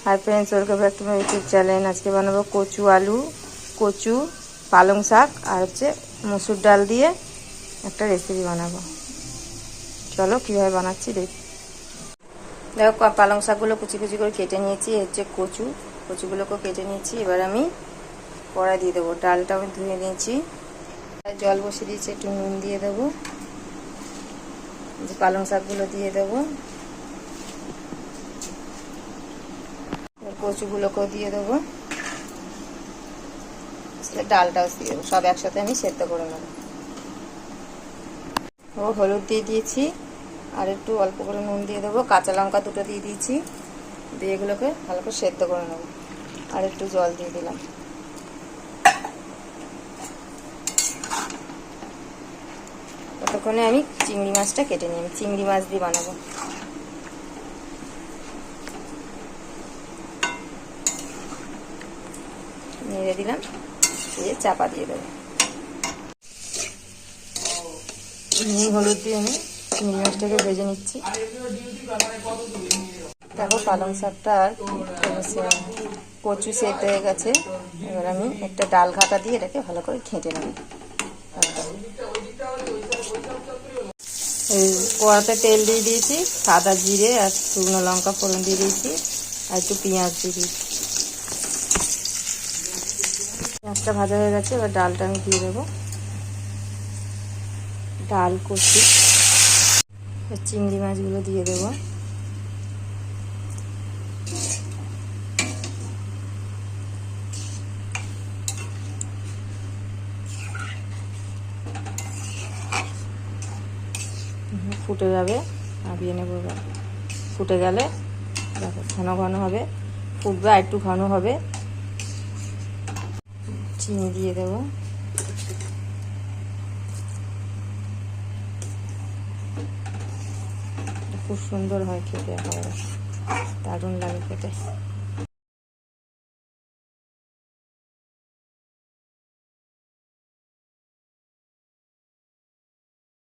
Hi friends, welcome back to my YouTube channel. आज के बनाबो कचु आलू, कचु पालং शाक और হচ্ছে মসুর ডাল দিয়ে একটা রেসিপি বানাবো। চলো কিভাবে বানাচ্ছি দেখি। দেখো পালং শাকগুলো কুচি কুচি করে কেটে নিয়েছি। হচ্ছে কচুগুলোকে কেটে নিয়েছি। এবার আমি কড়াই দিয়ে দেবো। ডালটা আমি ধুয়ে নিয়েছি, জল বসিয়ে দিয়েছি, একটু নুন দিয়ে দেবো। যে পালং শাকগুলো দিয়ে দেবো, কচুগুলোকেও দিয়ে দেবো, ডালটাও দিয়ে দেবো। সব একসাথে আমি সেদ্ধ করে নেব। ও হলুদ দিয়ে দিয়েছি, আর একটু অল্প করে নুন দিয়ে দেবো। কাঁচা লঙ্কা দুটো দিয়ে দিয়েছি, দিয়ে এগুলোকে ভালো করে সেদ্ধ করে নেব। আর একটু জল দিয়ে দিলাম। ততক্ষণে আমি চিংড়ি মাছটা কেটে নিই। আমি চিংড়ি মাছ দিয়ে বানাবো। নেড়ে দিলাম, দিয়ে চাপা দিয়ে দেবো। হলুদ দিয়ে আমি চিংড়ি মাছটাকে ভেজে নিচ্ছি। দেখো পালং শাকটা আর কচু সেদ্ধ হয়ে গেছে। এবার আমি একটা ডাল ঘাটা দিয়ে এটাকে ভালো করে ঘেঁটে নেব। কড়াতে তেল দিয়ে দিয়েছি, সাদা জিরে আর শুকনো লঙ্কা ফোড়ন দিয়ে দিয়েছি, আর একটু পেঁয়াজ দিয়ে দিয়েছি। পেঁয়াজটা ভাজা হয়ে গেছে। এবার ডালটা আমি দিয়ে দেবো। ডাল কচু চিংড়ি মাছগুলো দিয়ে দেবো। ফুটে যাবে, নামিয়ে নেবো। ফুটে গেলে দেখো ঘন ঘন হবে, ফুটবে আর একটু ঘন হবে। চিনি দিয়ে দেবো। খুব সুন্দর হয় খেতে, দারুণ লাগে খেতে।